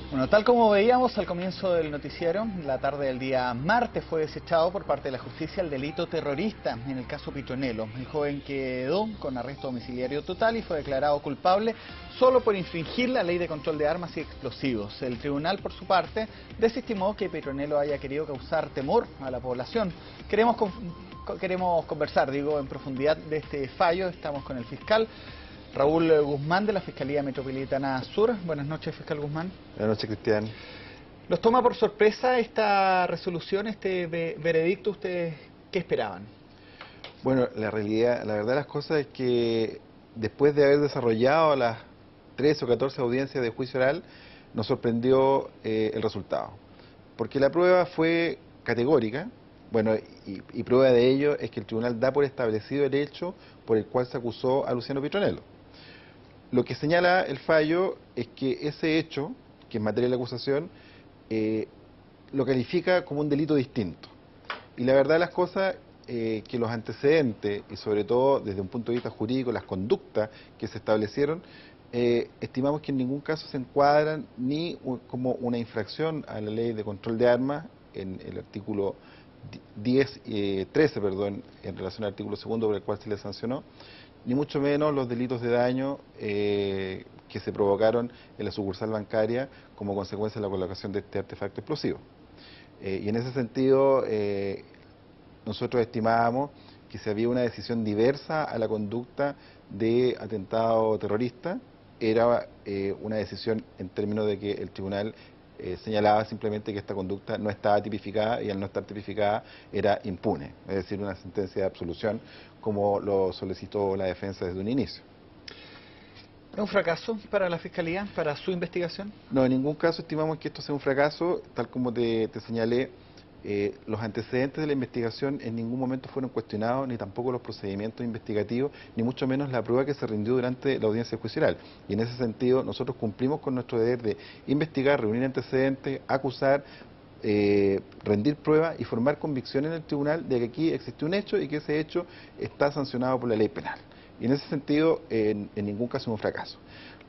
Bueno, tal como veíamos al comienzo del noticiero, la tarde del día martes fue desechado por parte de la justicia el delito terrorista en el caso Petronelo. El joven quedó con arresto domiciliario total y fue declarado culpable solo por infringir la ley de control de armas y explosivos. El tribunal, por su parte, desestimó que Petronelo haya querido causar temor a la población. Queremos conversar, en profundidad de este fallo. Estamos con el fiscal Raúl Guzmán, de la Fiscalía Metropolitana Sur. Buenas noches, fiscal Guzmán. Buenas noches, Cristian. ¿Los toma por sorpresa esta resolución, este veredicto? ¿Ustedes qué esperaban? Bueno, la verdad de las cosas es que después de haber desarrollado las 13 o 14 audiencias de juicio oral, nos sorprendió el resultado. Porque la prueba fue categórica. Bueno, y prueba de ello es que el tribunal da por establecido el hecho por el cual se acusó a Luciano Petronelo. Lo que señala el fallo es que ese hecho, que en materia de la acusación, lo califica como un delito distinto. Y la verdad de las cosas, que los antecedentes, y sobre todo desde un punto de vista jurídico, las conductas que se establecieron, estimamos que en ningún caso se encuadran ni como una infracción a la ley de control de armas, en el artículo 13, en relación al artículo 2 por el cual se le sancionó, ni mucho menos los delitos de daño que se provocaron en la sucursal bancaria como consecuencia de la colocación de este artefacto explosivo. Y en ese sentido, nosotros estimábamos que si había una decisión diversa a la conducta de atentado terrorista, era una decisión en términos de que el tribunal señalaba simplemente que esta conducta no estaba tipificada, y al no estar tipificada era impune, es decir, una sentencia de absolución, como lo solicitó la defensa desde un inicio. ¿Es un fracaso para la Fiscalía, para su investigación? No, en ningún caso estimamos que esto sea un fracaso. Tal como te señalé, los antecedentes de la investigación en ningún momento fueron cuestionados, ni tampoco los procedimientos investigativos, ni mucho menos la prueba que se rindió durante la audiencia juicio oral. Y en ese sentido, nosotros cumplimos con nuestro deber de investigar, reunir antecedentes, acusar, rendir pruebas y formar convicción en el tribunal de que aquí existe un hecho y que ese hecho está sancionado por la ley penal. Y en ese sentido, en ningún caso es un fracaso.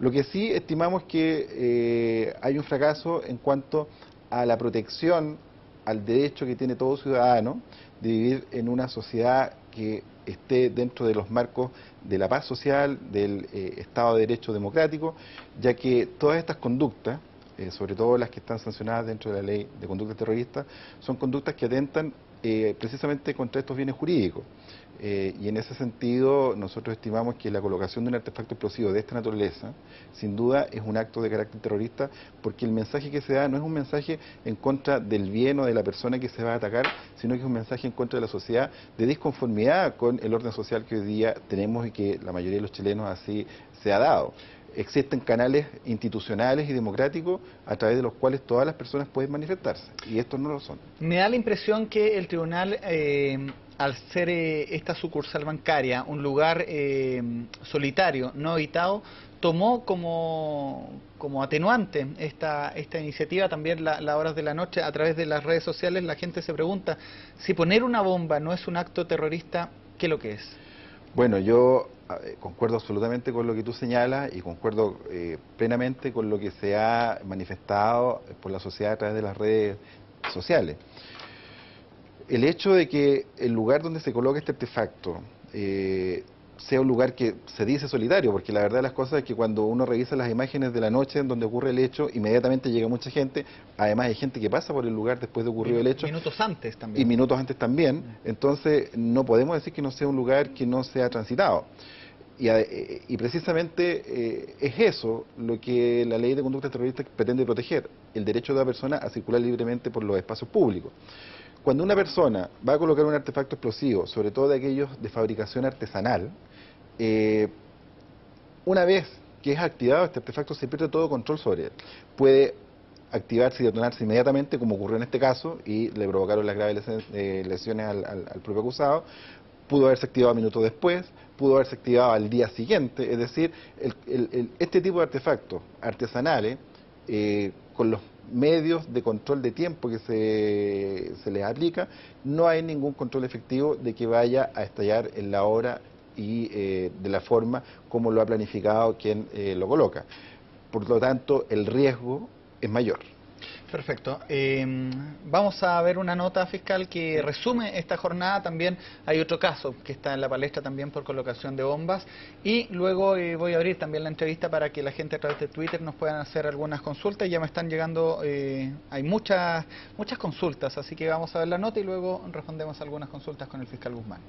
Lo que sí estimamos que hay un fracaso en cuanto a la protección al derecho que tiene todo ciudadano de vivir en una sociedad que esté dentro de los marcos de la paz social, del Estado de Derecho democrático, ya que todas estas conductas, sobre todo las que están sancionadas dentro de la ley de conducta terrorista, son conductas que atentan precisamente contra estos bienes jurídicos. Y en ese sentido, nosotros estimamos que la colocación de un artefacto explosivo de esta naturaleza, sin duda, es un acto de carácter terrorista, porque el mensaje que se da no es un mensaje en contra del bien o de la persona que se va a atacar, sino que es un mensaje en contra de la sociedad, de disconformidad con el orden social que hoy día tenemos y que la mayoría de los chilenos así se ha dado. Existen canales institucionales y democráticos a través de los cuales todas las personas pueden manifestarse, y estos no lo son. Me da la impresión que el tribunal, al ser esta sucursal bancaria un lugar solitario, no habitado, tomó como atenuante esta iniciativa. También las horas de la noche, a través de las redes sociales, la gente se pregunta si poner una bomba no es un acto terrorista, ¿qué es lo que es? Bueno, yo concuerdo absolutamente con lo que tú señalas y concuerdo plenamente con lo que se ha manifestado por la sociedad a través de las redes sociales. El hecho de que el lugar donde se coloca este artefacto sea un lugar que se dice solitario, porque la verdad de las cosas es que cuando uno revisa las imágenes de la noche en donde ocurre el hecho, inmediatamente llega mucha gente. Además hay gente que pasa por el lugar después de ocurrido el hecho. Minutos antes también. Y minutos antes también. Entonces no podemos decir que no sea un lugar que no sea transitado. Y precisamente es eso lo que la ley de conducta terrorista pretende proteger, el derecho de la persona a circular libremente por los espacios públicos. Cuando una persona va a colocar un artefacto explosivo, sobre todo de aquellos de fabricación artesanal, una vez que es activado este artefacto se pierde todo control sobre él. Puede activarse y detonarse inmediatamente, como ocurrió en este caso, y le provocaron las graves lesiones al propio acusado. Pudo haberse activado minutos después, pudo haberse activado al día siguiente. Es decir, este tipo de artefactos artesanales, con los medios de control de tiempo que se les aplica, no hay ningún control efectivo de que vaya a estallar en la hora y de la forma como lo ha planificado quien lo coloca. Por lo tanto, el riesgo es mayor. Perfecto. Vamos a ver una nota fiscal que resume esta jornada. También hay otro caso que está en la palestra también por colocación de bombas. Y luego voy a abrir también la entrevista para que la gente a través de Twitter nos puedan hacer algunas consultas. Ya me están llegando, hay muchas consultas, así que vamos a ver la nota y luego respondemos algunas consultas con el fiscal Guzmán.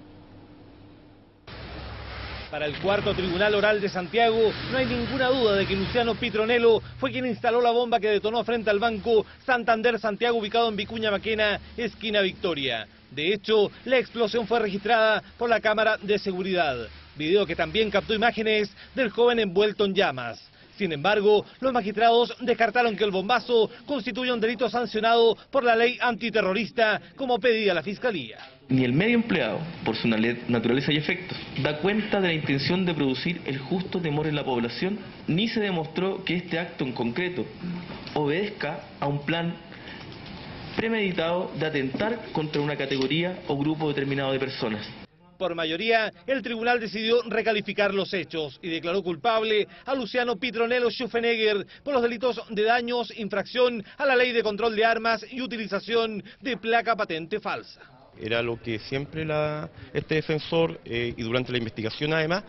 Para el cuarto Tribunal Oral de Santiago, no hay ninguna duda de que Luciano Pitronello fue quien instaló la bomba que detonó frente al Banco Santander Santiago, ubicado en Vicuña Maquena, esquina Victoria. De hecho, la explosión fue registrada por la cámara de seguridad, video que también captó imágenes del joven envuelto en llamas. Sin embargo, los magistrados descartaron que el bombazo constituya un delito sancionado por la ley antiterrorista, como pedía la Fiscalía. Ni el medio empleado, por su naturaleza y efectos, da cuenta de la intención de producir el justo temor en la población, ni se demostró que este acto en concreto obedezca a un plan premeditado de atentar contra una categoría o grupo determinado de personas. Por mayoría, el tribunal decidió recalificar los hechos y declaró culpable a Luciano Pitronello Schuffenegger por los delitos de daños, infracción a la ley de control de armas y utilización de placa patente falsa. Era lo que siempre este defensor, y durante la investigación además,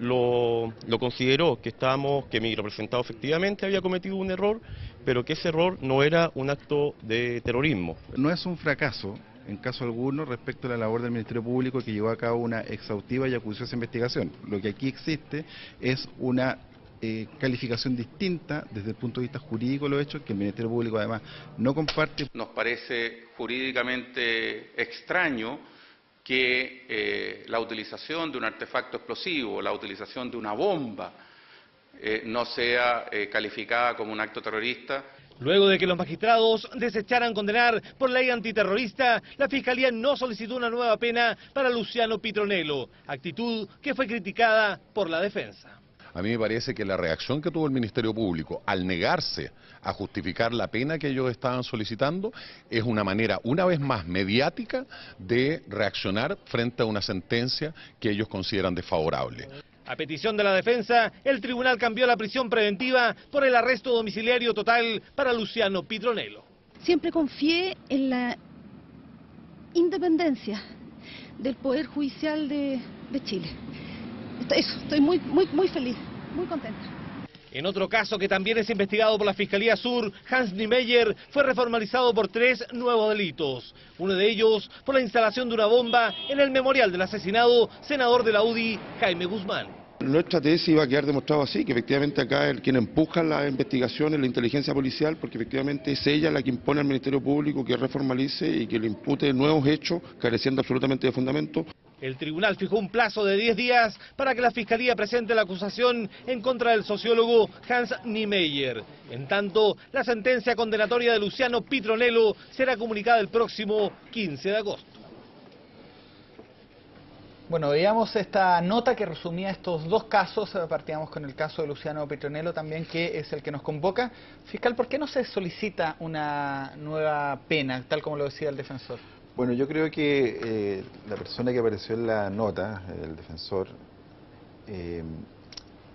lo consideró, que mi representado efectivamente había cometido un error, pero que ese error no era un acto de terrorismo. No es un fracaso, en caso alguno, respecto a la labor del Ministerio Público, que llevó a cabo una exhaustiva y acuciosa investigación. Lo que aquí existe es una calificación distinta desde el punto de vista jurídico de los hechos, que el Ministerio Público además no comparte. Nos parece jurídicamente extraño que la utilización de un artefacto explosivo, la utilización de una bomba, no sea calificada como un acto terrorista. Luego de que los magistrados desecharan condenar por ley antiterrorista, la Fiscalía no solicitó una nueva pena para Luciano Pitronello, actitud que fue criticada por la defensa. A mí me parece que la reacción que tuvo el Ministerio Público al negarse a justificar la pena que ellos estaban solicitando es una manera, una vez más, mediática de reaccionar frente a una sentencia que ellos consideran desfavorable. A petición de la defensa, el tribunal cambió la prisión preventiva por el arresto domiciliario total para Luciano Pitronello. Siempre confié en la independencia del Poder Judicial de Chile. Estoy muy feliz, muy contenta. En otro caso que también es investigado por la Fiscalía Sur, Hans Niemeyer fue reformalizado por 3 nuevos delitos. Uno de ellos por la instalación de una bomba en el memorial del asesinado senador de la UDI, Jaime Guzmán. Nuestra tesis iba a quedar demostrado así, que efectivamente acá quien empuja la investigación es la inteligencia policial, porque efectivamente es ella la que impone al Ministerio Público que reformalice y que le impute nuevos hechos careciendo absolutamente de fundamento. El tribunal fijó un plazo de 10 días para que la Fiscalía presente la acusación en contra del sociólogo Hans Niemeyer. En tanto, la sentencia condenatoria de Luciano Pitronello será comunicada el próximo 15 de agosto. Bueno, veíamos esta nota que resumía estos dos casos. Partíamos con el caso de Luciano Pitronello también, que es el que nos convoca. Fiscal, ¿por qué no se solicita una nueva pena, tal como lo decía el defensor? Bueno, yo creo que la persona que apareció en la nota, el defensor,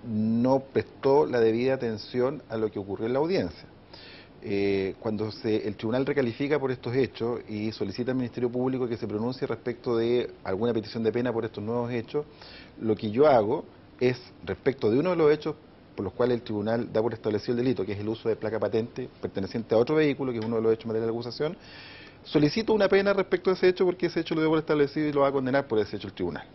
no prestó la debida atención a lo que ocurrió en la audiencia. Cuando el tribunal recalifica por estos hechos y solicita al Ministerio Público que se pronuncie respecto de alguna petición de pena por estos nuevos hechos, lo que yo hago es, respecto de uno de los hechos por los cuales el tribunal da por establecido el delito, que es el uso de placa patente perteneciente a otro vehículo, que es uno de los hechos materiales de la acusación, solicito una pena respecto a ese hecho porque ese hecho lo dio por establecido y lo va a condenar por ese hecho el tribunal.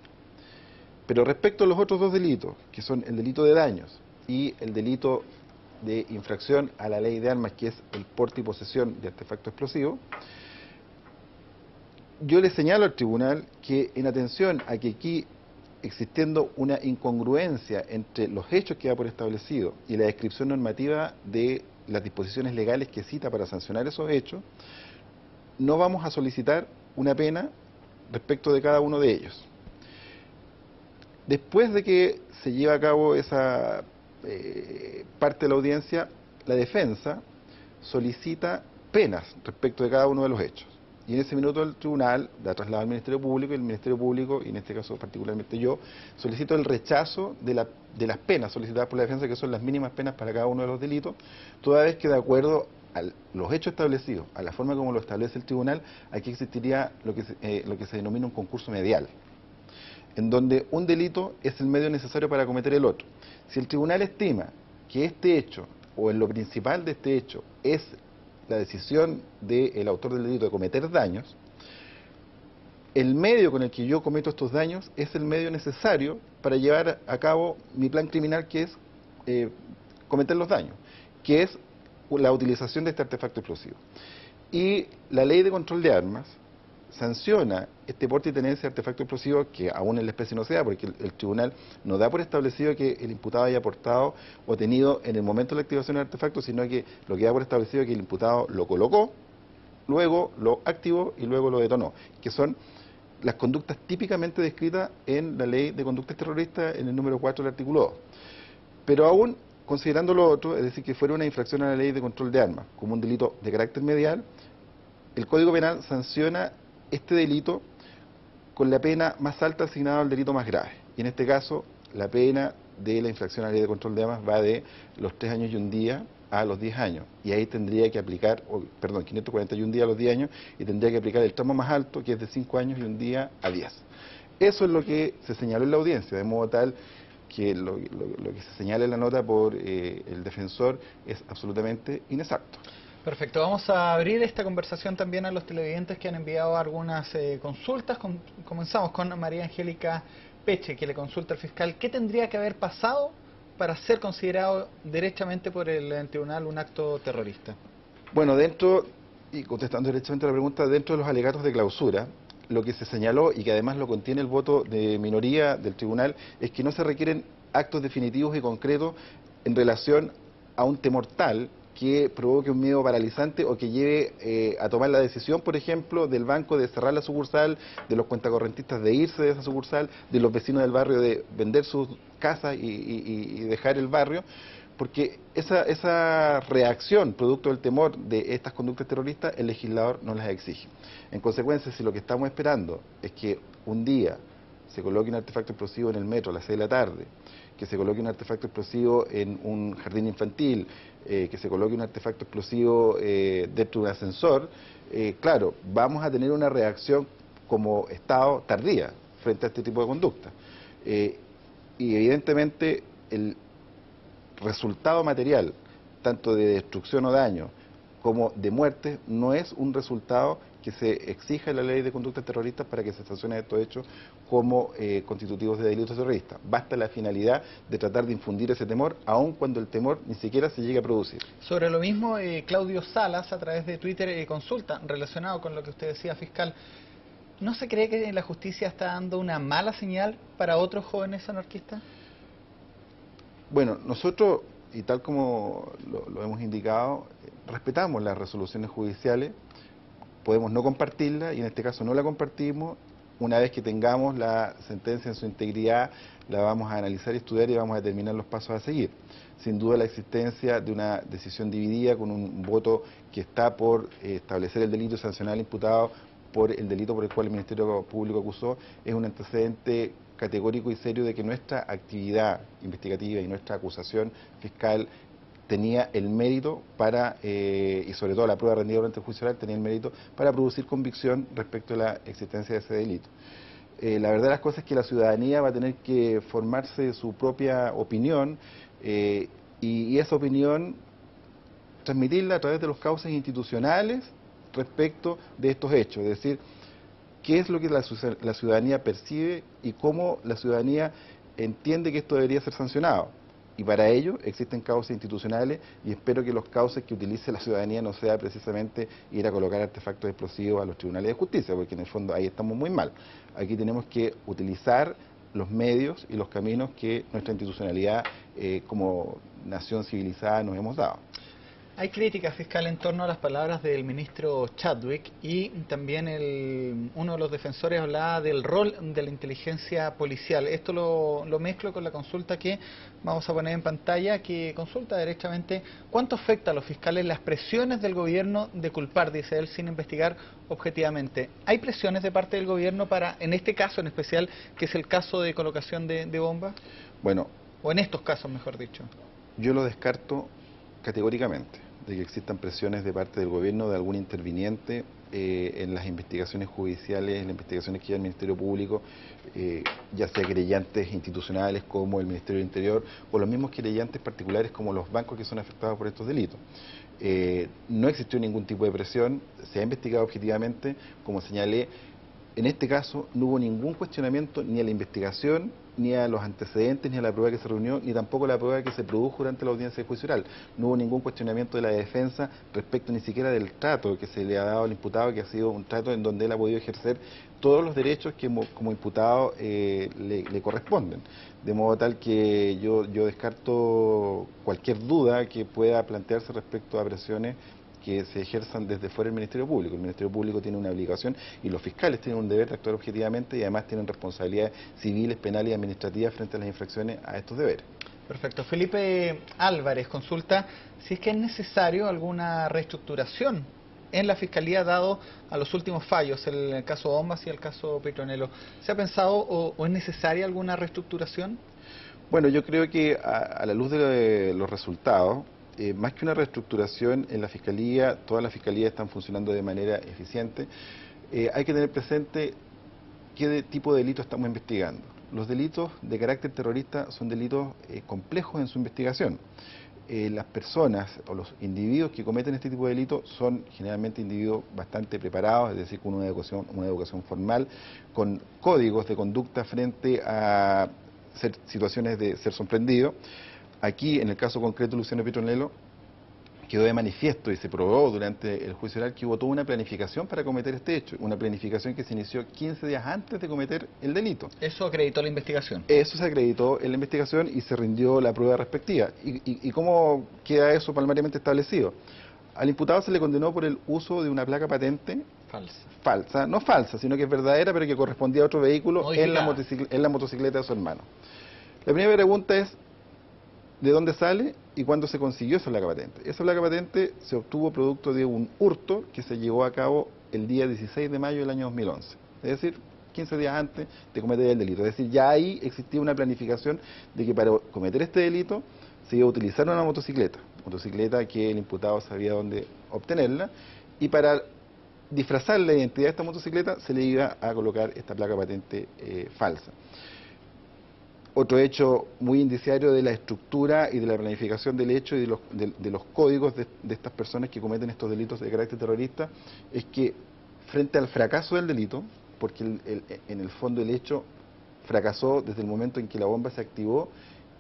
Pero respecto a los otros dos delitos, que son el delito de daños y el delito de infracción a la ley de armas, que es el porte y posesión de artefacto explosivo, yo le señalo al tribunal que, en atención a que aquí, existiendo una incongruencia entre los hechos que da por establecido y la descripción normativa de las disposiciones legales que cita para sancionar esos hechos, no vamos a solicitar una pena respecto de cada uno de ellos. Después de que se lleva a cabo esa parte de la audiencia, la defensa solicita penas respecto de cada uno de los hechos. Y en ese minuto el tribunal la traslada al Ministerio Público y el Ministerio Público, y en este caso particularmente yo, solicito el rechazo de las penas solicitadas por la defensa, que son las mínimas penas para cada uno de los delitos, toda vez que de acuerdo a los hechos establecidos, a la forma como lo establece el tribunal, aquí existiría lo que se denomina un concurso medial, en donde un delito es el medio necesario para cometer el otro. Si el tribunal estima que este hecho, o en lo principal de este hecho, es la decisión del autor del delito de cometer daños, el medio con el que yo cometo estos daños es el medio necesario para llevar a cabo mi plan criminal, que es cometer los daños, que es la utilización de este artefacto explosivo. Y la ley de control de armas sanciona este porte y tenencia de artefacto explosivo, que aún en la especie no se da, porque el tribunal no da por establecido que el imputado haya portado o tenido en el momento de la activación del artefacto, sino que lo que da por establecido es que el imputado lo colocó, luego lo activó y luego lo detonó, que son las conductas típicamente descritas en la ley de conductas terroristas en el número 4 del artículo 2. Pero aún considerando lo otro, es decir, que fuera una infracción a la ley de control de armas, como un delito de carácter medial, el Código Penal sanciona este delito con la pena más alta asignada al delito más grave. Y en este caso, la pena de la infracción a la ley de control de armas va de los 3 años y un día a los 10 años. Y ahí tendría que aplicar, 541 días a los 10 años, y tendría que aplicar el tramo más alto, que es de 5 años y un día a 10. Eso es lo que se señaló en la audiencia, de modo tal que lo que se señala en la nota por el defensor es absolutamente inexacto. Perfecto, vamos a abrir esta conversación también a los televidentes que han enviado algunas consultas. Comenzamos con María Angélica Peche, que le consulta al fiscal qué tendría que haber pasado para ser considerado derechamente por el tribunal un acto terrorista. Bueno, y contestando derechamente a la pregunta, dentro de los alegatos de clausura, lo que se señaló, y que además lo contiene el voto de minoría del tribunal, es que no se requieren actos definitivos y concretos en relación a un temor tal que provoque un miedo paralizante o que lleve a tomar la decisión, por ejemplo, del banco de cerrar la sucursal, de los cuentacorrentistas de irse de esa sucursal, de los vecinos del barrio de vender sus casas y dejar el barrio, porque esa reacción producto del temor de estas conductas terroristas, el legislador no las exige. En consecuencia, si lo que estamos esperando es que un día se coloque un artefacto explosivo en el metro a las 6 de la tarde, que se coloque un artefacto explosivo en un jardín infantil, que se coloque un artefacto explosivo dentro de un ascensor, claro, vamos a tener una reacción como Estado tardía frente a este tipo de conducta. Y evidentemente el resultado material, tanto de destrucción o daño como de muerte, no es un resultado que se exija en la ley de conductas terroristas para que se sancionen estos hechos como constitutivos de delitos terroristas. Basta la finalidad de tratar de infundir ese temor, aun cuando el temor ni siquiera se llegue a producir. Sobre lo mismo, Claudio Salas, a través de Twitter, consulta, relacionado con lo que usted decía, fiscal, ¿no se cree que la justicia está dando una mala señal para otros jóvenes anarquistas? Bueno, nosotros, y tal como lo hemos indicado, respetamos las resoluciones judiciales, podemos no compartirla y en este caso no la compartimos. Una vez que tengamos la sentencia en su integridad, la vamos a analizar y estudiar y vamos a determinar los pasos a seguir. Sin duda la existencia de una decisión dividida con un voto que está por establecer el delito y sancionar al imputado por el delito por el cual el Ministerio Público acusó, es un antecedente categórico y serio de que nuestra actividad investigativa y nuestra acusación fiscal tenía el mérito para, y sobre todo la prueba rendida durante el juicio oral, tenía el mérito para producir convicción respecto a la existencia de ese delito. La verdad de las cosas es que la ciudadanía va a tener que formarse su propia opinión y esa opinión transmitirla a través de los cauces institucionales respecto de estos hechos, es decir, qué es lo que la ciudadanía percibe y cómo la ciudadanía entiende que esto debería ser sancionado. Y para ello existen cauces institucionales y espero que los cauces que utilice la ciudadanía no sea precisamente ir a colocar artefactos explosivos a los tribunales de justicia, porque en el fondo ahí estamos muy mal. Aquí tenemos que utilizar los medios y los caminos que nuestra institucionalidad como nación civilizada nos hemos dado. Hay críticas, fiscal, en torno a las palabras del ministro Chadwick y también uno de los defensores hablaba del rol de la inteligencia policial. Esto lo mezclo con la consulta que vamos a poner en pantalla, que consulta derechamente cuánto afecta a los fiscales las presiones del gobierno de culpar, dice él, sin investigar objetivamente. ¿Hay presiones de parte del gobierno para, en este caso en especial, que es el caso de colocación de bombas? Bueno, o en estos casos, mejor dicho. Yo lo descarto categóricamente, de que existan presiones de parte del gobierno, de algún interviniente en las investigaciones judiciales, en las investigaciones que lleva el Ministerio Público, ya sea querellantes institucionales como el Ministerio del Interior, o los mismos querellantes particulares como los bancos que son afectados por estos delitos. No existió ningún tipo de presión, se ha investigado objetivamente, como señalé. En este caso no hubo ningún cuestionamiento ni a la investigación, ni a los antecedentes, ni a la prueba que se reunió, ni tampoco a la prueba que se produjo durante la audiencia de juicio oral. No hubo ningún cuestionamiento de la defensa respecto ni siquiera del trato que se le ha dado al imputado, que ha sido un trato en donde él ha podido ejercer todos los derechos que como imputado le corresponden. De modo tal que yo descarto cualquier duda que pueda plantearse respecto a presiones que se ejerzan desde fuera del Ministerio Público. El Ministerio Público tiene una obligación y los fiscales tienen un deber de actuar objetivamente y además tienen responsabilidades civiles, penales y administrativas frente a las infracciones a estos deberes. Perfecto. Felipe Álvarez consulta si es que es necesario alguna reestructuración en la Fiscalía dado a los últimos fallos, el caso Bombas y el caso Petronelo. ¿Se ha pensado o es necesaria alguna reestructuración? Bueno, yo creo que a la luz de los resultados, más que una reestructuración en la Fiscalía, todas las Fiscalías están funcionando de manera eficiente. Hay que tener presente qué tipo de delitos estamos investigando. Los delitos de carácter terrorista son delitos complejos en su investigación. Las personas o los individuos que cometen este tipo de delitos son generalmente individuos bastante preparados, es decir, con una educación formal, con códigos de conducta frente a situaciones de ser sorprendido. Aquí, en el caso concreto de Luciano Petronelo, quedó de manifiesto y se probó durante el juicio oral que hubo toda una planificación para cometer este hecho, una planificación que se inició 15 días antes de cometer el delito. ¿Eso acreditó la investigación? Eso se acreditó en la investigación y se rindió la prueba respectiva. ¿Y cómo queda eso palmariamente establecido? Al imputado se le condenó por el uso de una placa patente falsa, no falsa, sino que es verdadera, pero que correspondía a otro vehículo en la motocicleta de su hermano. La primera pregunta es, ¿de dónde sale y cuándo se consiguió esa placa patente? Esa placa patente se obtuvo producto de un hurto que se llevó a cabo el día 16 de mayo del año 2011. Es decir, 15 días antes de cometer el delito. Es decir, ya ahí existía una planificación de que para cometer este delito se iba a utilizar una motocicleta que el imputado sabía dónde obtenerla, y para disfrazar la identidad de esta motocicleta se le iba a colocar esta placa patente falsa. Otro hecho muy indiciario de la estructura y de la planificación del hecho y de los códigos de estas personas que cometen estos delitos de carácter terrorista es que frente al fracaso del delito, porque en el fondo el hecho fracasó desde el momento en que la bomba se activó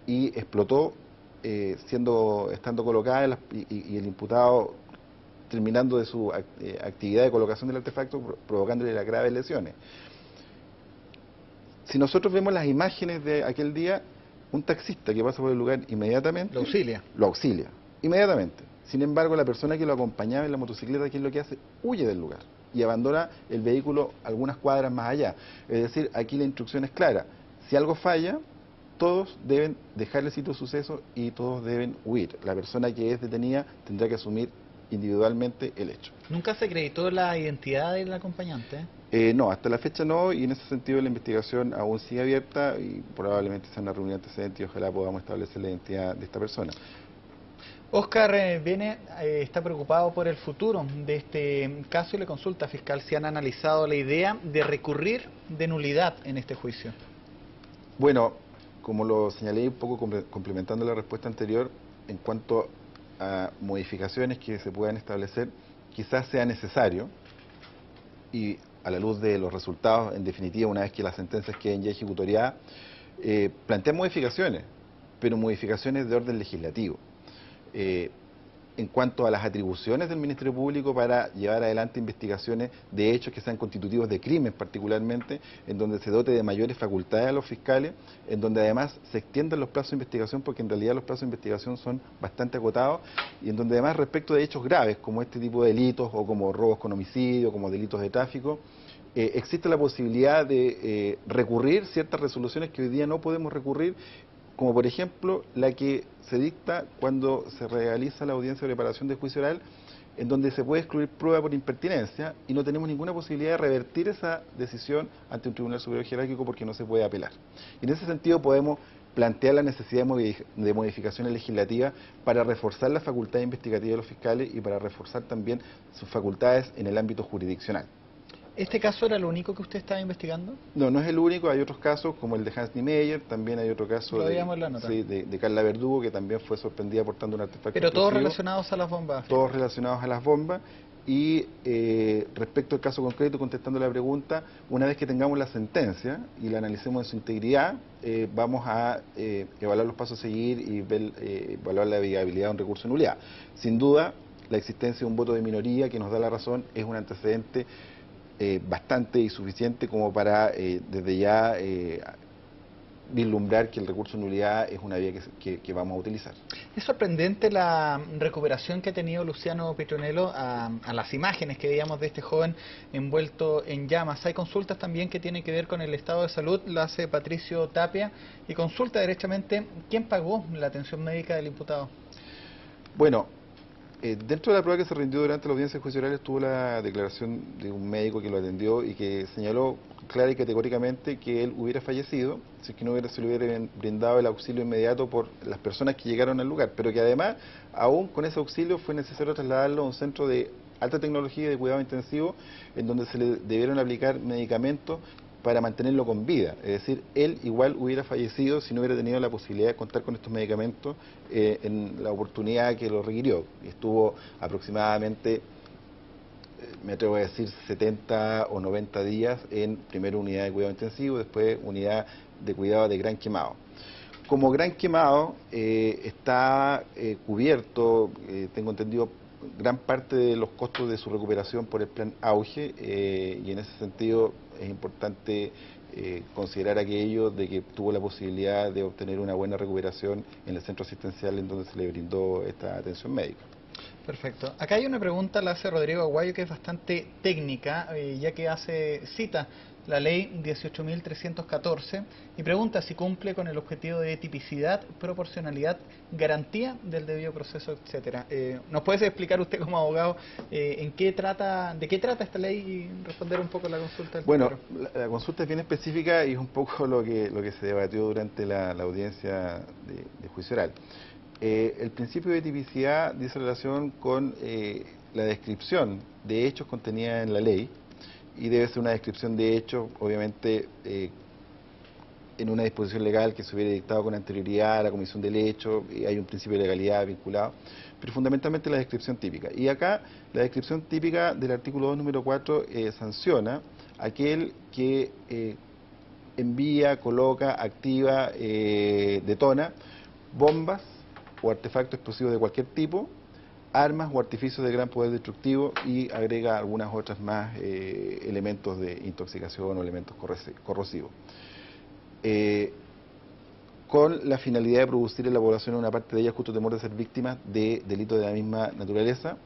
y explotó, estando colocada y el imputado terminando de su actividad de colocación del artefacto, provocándole las graves lesiones. Si nosotros vemos las imágenes de aquel día, un taxista que pasa por el lugar inmediatamente... Lo auxilia, inmediatamente. Sin embargo, la persona que lo acompañaba en la motocicleta, ¿qué es lo que hace? Huye del lugar y abandona el vehículo algunas cuadras más allá. Es decir, aquí la instrucción es clara. Si algo falla, todos deben dejar el sitio de suceso y todos deben huir. La persona que es detenida tendrá que asumir individualmente el hecho. ¿Nunca se acreditó la identidad del acompañante? No, hasta la fecha no, y en ese sentido la investigación aún sigue abierta y probablemente sea una reunión antecedente y ojalá podamos establecer la identidad de esta persona. Oscar está preocupado por el futuro de este caso y le consulta, fiscal, si han analizado la idea de recurrir de nulidad en este juicio. Bueno, como lo señalé un poco complementando la respuesta anterior, en cuanto a modificaciones que se puedan establecer, quizás sea necesario, y a la luz de los resultados, en definitiva, una vez que las sentencias queden ya ejecutoriadas, plantear modificaciones, pero modificaciones de orden legislativo. en cuanto a las atribuciones del Ministerio Público para llevar adelante investigaciones de hechos que sean constitutivos de crimen particularmente, en donde se dote de mayores facultades a los fiscales, en donde además se extiendan los plazos de investigación, porque en realidad los plazos de investigación son bastante acotados, y en donde además respecto de hechos graves como este tipo de delitos o como robos con homicidio, como delitos de tráfico, existe la posibilidad de recurrir ciertas resoluciones que hoy día no podemos recurrir, como por ejemplo la que se dicta cuando se realiza la audiencia de preparación del juicio oral, en donde se puede excluir prueba por impertinencia y no tenemos ninguna posibilidad de revertir esa decisión ante un tribunal superior jerárquico porque no se puede apelar. Y en ese sentido podemos plantear la necesidad de modificaciones legislativas para reforzar la facultad investigativa de los fiscales y para reforzar también sus facultades en el ámbito jurisdiccional. ¿Este caso era el único que usted estaba investigando? No, no es el único, hay otros casos como el de Hans Niemeyer, también hay otro caso de Carla Verdugo, que también fue sorprendida portando un artefacto Pero explosivo. todos relacionados a las bombas. Todos relacionados a las bombas. Y respecto al caso concreto, contestando la pregunta, una vez que tengamos la sentencia y la analicemos en su integridad, vamos a evaluar los pasos a seguir y evaluar la viabilidad de un recurso de nulidad. Sin duda, la existencia de un voto de minoría que nos da la razón es un antecedente bastante y suficiente como para desde ya vislumbrar que el recurso de nulidad es una vía que vamos a utilizar. Es sorprendente la recuperación que ha tenido Luciano Pitronello a las imágenes que veíamos de este joven envuelto en llamas. Hay consultas también que tienen que ver con el estado de salud, la hace Patricio Tapia, y consulta derechamente quién pagó la atención médica del imputado. Bueno, dentro de la prueba que se rindió durante la audiencia juicial estuvo la declaración de un médico que lo atendió y que señaló clara y categóricamente que él hubiera fallecido si es que se le hubiera brindado el auxilio inmediato por las personas que llegaron al lugar, pero que además, aún con ese auxilio, fue necesario trasladarlo a un centro de alta tecnología y de cuidado intensivo, en donde se le debieron aplicar medicamentos para mantenerlo con vida. Es decir, él igual hubiera fallecido si no hubiera tenido la posibilidad de contar con estos medicamentos en la oportunidad que lo requirió. Y estuvo aproximadamente, me atrevo a decir, 70 o 90 días en primero unidad de cuidado intensivo, después unidad de cuidado de gran quemado. Como gran quemado está cubierto, tengo entendido, gran parte de los costos de su recuperación por el plan Auge, y en ese sentido es importante considerar aquello de que tuvo la posibilidad de obtener una buena recuperación en el centro asistencial en donde se le brindó esta atención médica. Perfecto. Acá hay una pregunta, la hace Rodrigo Aguayo, que es bastante técnica, ya que cita la ley 18.314 y pregunta si cumple con el objetivo de tipicidad, proporcionalidad, garantía del debido proceso, etcétera. ¿Nos puede explicar usted como abogado de qué trata esta ley y responder un poco a la consulta del Bueno, la consulta es bien específica y es un poco lo que se debatió durante la audiencia de juicio oral. El principio de tipicidad dice relación con la descripción de hechos contenida en la ley, y debe ser una descripción de hechos, obviamente, en una disposición legal que se hubiera dictado con anterioridad a la comisión del hecho, y hay un principio de legalidad vinculado, pero fundamentalmente la descripción típica. Y acá, la descripción típica del artículo 2, número 4, sanciona aquel que envía, coloca, activa, detona bombas o artefactos explosivos de cualquier tipo, armas o artificios de gran poder destructivo, y agrega algunas otras más elementos de intoxicación o elementos corrosivos. Con la finalidad de producir en la población, una parte de ellas, justo temor de ser víctimas de delitos de la misma naturaleza,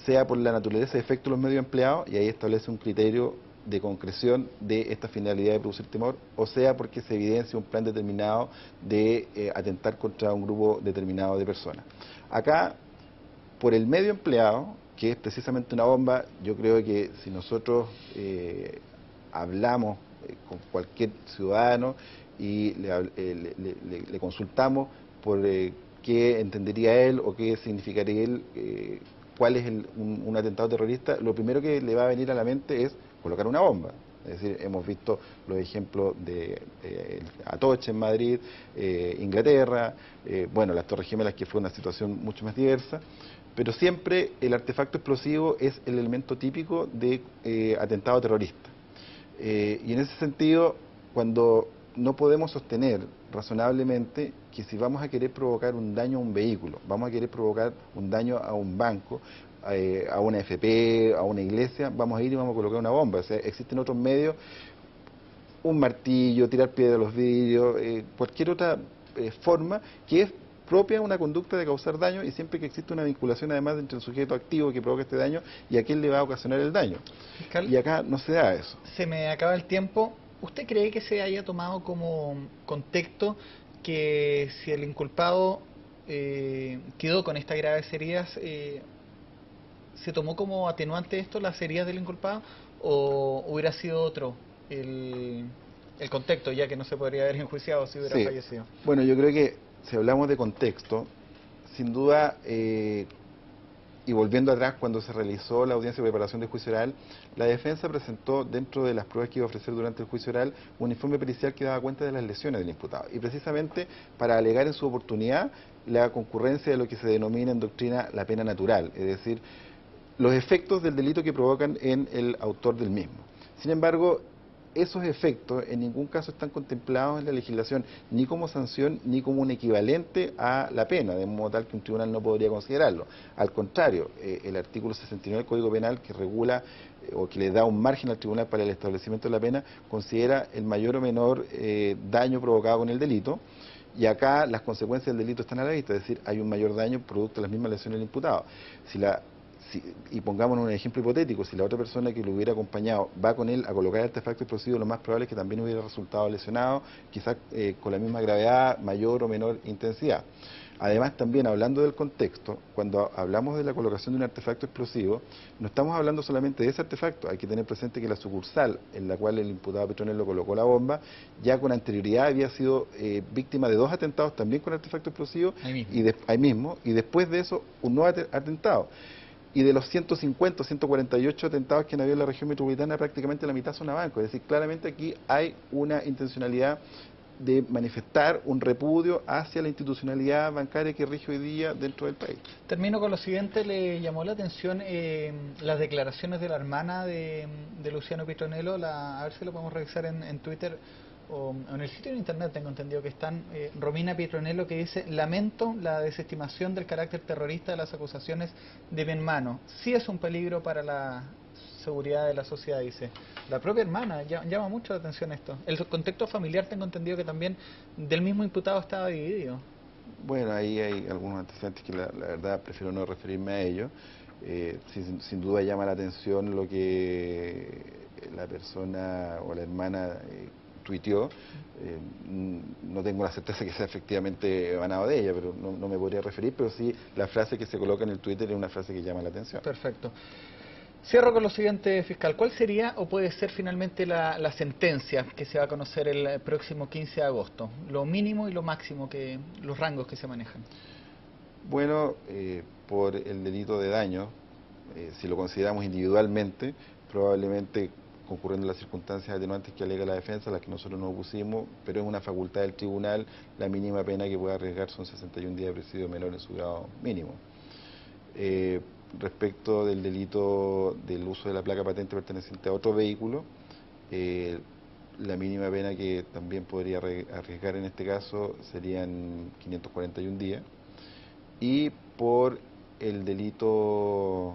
sea por la naturaleza y efecto de los medios empleados, y ahí establece un criterio de concreción de esta finalidad de producir temor, o sea porque se evidencia un plan determinado de atentar contra un grupo determinado de personas. Acá, por el medio empleado, que es precisamente una bomba, yo creo que si nosotros hablamos con cualquier ciudadano y le consultamos por qué entendería él o qué significaría él, cuál es un atentado terrorista, lo primero que le va a venir a la mente es colocar una bomba. Es decir, hemos visto los ejemplos de Atocha en Madrid, Inglaterra, bueno, las Torres Gemelas, que fue una situación mucho más diversa, pero siempre el artefacto explosivo es el elemento típico de atentado terrorista. Y en ese sentido, cuando no podemos sostener razonablemente que si vamos a querer provocar un daño a un vehículo, vamos a querer provocar un daño a un banco, a una FP, a una iglesia, vamos a ir y vamos a colocar una bomba. O sea, existen otros medios, un martillo, tirar piedra a los vidrios, cualquier otra forma que es propia de una conducta de causar daño, y siempre que existe una vinculación además entre el sujeto activo que provoca este daño y a quién le va a ocasionar el daño. Fiscal, y acá no se da eso. se me acaba el tiempo. ¿Usted cree que se haya tomado como contexto que si el inculpado quedó con estas graves heridas, se tomó como atenuante esto, las heridas del inculpado, o hubiera sido otro el contexto, ya que no se podría haber enjuiciado si hubiera fallecido? Bueno, yo creo que si hablamos de contexto, sin duda, y volviendo atrás, cuando se realizó la audiencia de preparación del juicio oral, la defensa presentó, dentro de las pruebas que iba a ofrecer durante el juicio oral, un informe pericial que daba cuenta de las lesiones del imputado, y precisamente para alegar en su oportunidad la concurrencia de lo que se denomina en doctrina la pena natural, es decir, los efectos del delito que provocan en el autor del mismo. Sin embargo, esos efectos en ningún caso están contemplados en la legislación, ni como sanción, ni como un equivalente a la pena, de modo tal que un tribunal no podría considerarlo. Al contrario, el artículo 69 del Código Penal, que regula o que le da un margen al tribunal para el establecimiento de la pena, considera el mayor o menor daño provocado con el delito, y acá las consecuencias del delito están a la vista, es decir, hay un mayor daño producto de las mismas lesiones del imputado. Y pongámonos un ejemplo hipotético, si la otra persona que lo hubiera acompañado va con él a colocar artefacto explosivo, lo más probable es que también hubiera resultado lesionado, quizás con la misma gravedad, mayor o menor intensidad. Además, también hablando del contexto, cuando hablamos de la colocación de un artefacto explosivo, no estamos hablando solamente de ese artefacto, hay que tener presente que la sucursal en la cual el imputado Petronelo colocó la bomba, ya con anterioridad había sido víctima de 2 atentados también con artefacto explosivo, ahí mismo, y después de eso un nuevo atentado. Y de los 150, 148 atentados que han habido en la región metropolitana, prácticamente la mitad son a bancos. Es decir, claramente aquí hay una intencionalidad de manifestar un repudio hacia la institucionalidad bancaria que rige hoy día dentro del país. Termino con lo siguiente. ¿Le llamó la atención las declaraciones de la hermana de Luciano Petronelo? A ver si lo podemos revisar en Twitter o en el sitio de internet, tengo entendido que están. Romina Petronelo, que dice: lamento la desestimación del carácter terrorista de las acusaciones de mi hermano. Sí es un peligro para la seguridad de la sociedad, dice. La propia hermana, llama mucho la atención esto. El contexto familiar, tengo entendido que también del mismo imputado estaba dividido. Bueno, ahí hay algunos antecedentes que la verdad prefiero no referirme a ellos. Sin duda llama la atención lo que la persona o la hermana tuiteó. No tengo la certeza que sea efectivamente emanado de ella, pero no me podría referir, pero sí la frase que se coloca en el Twitter es una frase que llama la atención. Perfecto. Cierro con lo siguiente, fiscal. ¿Cuál sería o puede ser finalmente la sentencia que se va a conocer el próximo 15 de agosto? Lo mínimo y lo máximo, los rangos que se manejan. Bueno, por el delito de daño, si lo consideramos individualmente, probablemente concurriendo las circunstancias atenuantes que alega la defensa, las que nosotros nos opusimos, pero es una facultad del tribunal, la mínima pena que puede arriesgar son 61 días de presidio menor en su grado mínimo. Respecto del delito del uso de la placa patente perteneciente a otro vehículo, la mínima pena que también podría arriesgar en este caso serían 541 días, y por el delito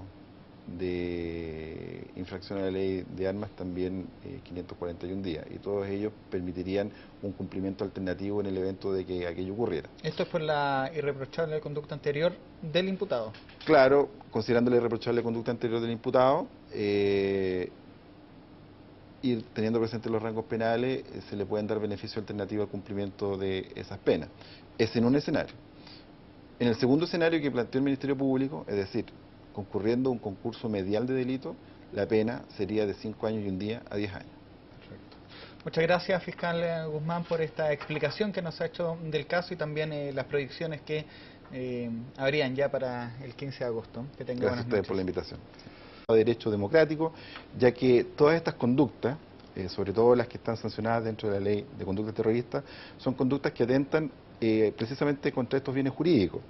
de infracción a la ley de armas también 541 días, y todos ellos permitirían un cumplimiento alternativo en el evento de que aquello ocurriera. ¿Esto es por la irreprochable conducta anterior del imputado? Claro, considerando la irreprochable conducta anterior del imputado y teniendo presente los rangos penales, se le pueden dar beneficio alternativo al cumplimiento de esas penas. Es en un escenario. En el segundo escenario que planteó el Ministerio Público, es decir, concurriendo un concurso medial de delito, la pena sería de 5 años y un día a 10 años. Perfecto. Muchas gracias, fiscal Guzmán, por esta explicación que nos ha hecho del caso y también las proyecciones que habrían ya para el 15 de agosto. Que tenga Gracias a ustedes por la invitación. Derecho democrático, ya que todas estas conductas, sobre todo las que están sancionadas dentro de la ley de conducta terrorista, son conductas que atentan precisamente contra estos bienes jurídicos.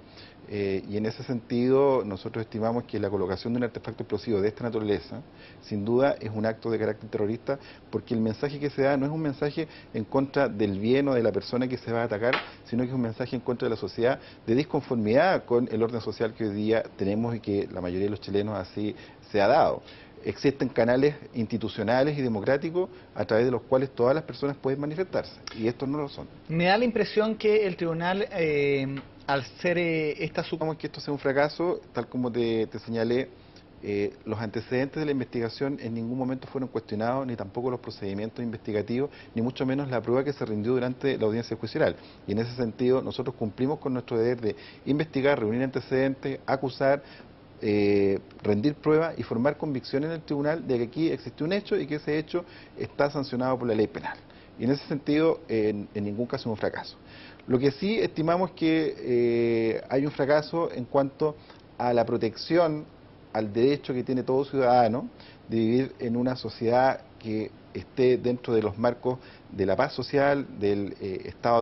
Y en ese sentido nosotros estimamos que la colocación de un artefacto explosivo de esta naturaleza sin duda es un acto de carácter terrorista, porque el mensaje que se da no es un mensaje en contra del bien o de la persona que se va a atacar, sino que es un mensaje en contra de la sociedad, de disconformidad con el orden social que hoy día tenemos y que la mayoría de los chilenos así se ha dado. Existen canales institucionales y democráticos a través de los cuales todas las personas pueden manifestarse, y estos no lo son. Me da la impresión que el tribunal, al ser Supongamos que esto sea un fracaso, tal como te señalé, los antecedentes de la investigación en ningún momento fueron cuestionados, ni tampoco los procedimientos investigativos, ni mucho menos la prueba que se rindió durante la audiencia juicial oral. Y en ese sentido nosotros cumplimos con nuestro deber de investigar, reunir antecedentes, acusar, rendir pruebas y formar convicción en el tribunal de que aquí existe un hecho y que ese hecho está sancionado por la ley penal. Y en ese sentido, en ningún caso es un fracaso. Lo que sí estimamos que hay un fracaso en cuanto a la protección al derecho que tiene todo ciudadano de vivir en una sociedad que esté dentro de los marcos de la paz social, del Estado.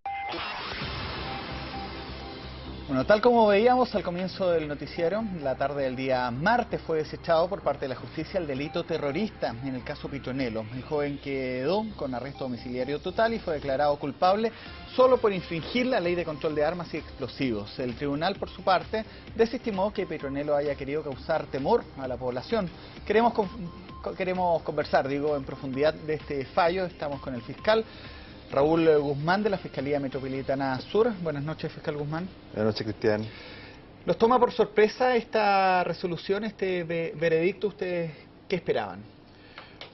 Bueno, tal como veíamos al comienzo del noticiero, la tarde del día martes fue desechado por parte de la justicia el delito terrorista en el caso Petronelo. El joven quedó con arresto domiciliario total y fue declarado culpable solo por infringir la ley de control de armas y explosivos. El tribunal, por su parte, desestimó que Petronelo haya querido causar temor a la población. Queremos conversar, en profundidad de este fallo. Estamos con el fiscal Raúl Guzmán, de la Fiscalía Metropolitana Sur. Buenas noches, fiscal Guzmán. Buenas noches, Cristian. ¿Los toma por sorpresa esta resolución, este veredicto? ¿Ustedes qué esperaban?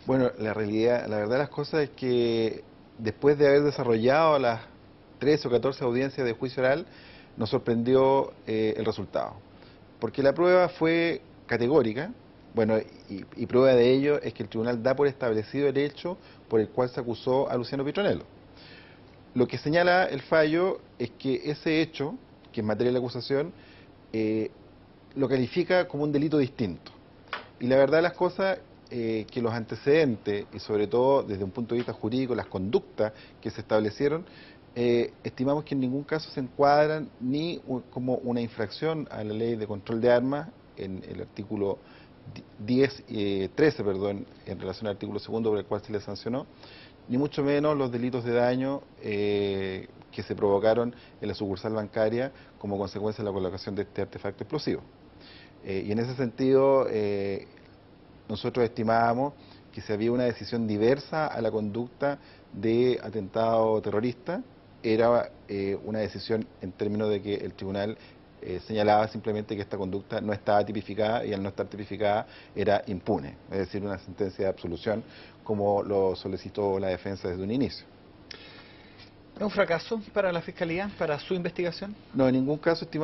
Bueno, la verdad de las cosas es que después de haber desarrollado las 13 o 14 audiencias de juicio oral, nos sorprendió el resultado. Porque la prueba fue categórica. Bueno, y prueba de ello es que el tribunal da por establecido el hecho por el cual se acusó a Luciano Petronelo. Lo que señala el fallo es que ese hecho, que en materia de la acusación, lo califica como un delito distinto. Y la verdad de las cosas, que los antecedentes, y sobre todo desde un punto de vista jurídico, las conductas que se establecieron, estimamos que en ningún caso se encuadran ni como una infracción a la ley de control de armas, en el artículo 13, en relación al artículo 2 por el cual se le sancionó, ni mucho menos los delitos de daño que se provocaron en la sucursal bancaria como consecuencia de la colocación de este artefacto explosivo. Y en ese sentido, nosotros estimábamos que si había una decisión diversa a la conducta de atentado terrorista, era una decisión en términos de que el tribunal señalaba simplemente que esta conducta no estaba tipificada, y al no estar tipificada era impune, es decir, una sentencia de absolución como lo solicitó la defensa desde un inicio. ¿Es un fracaso para la Fiscalía, para su investigación? No, en ningún caso estimamos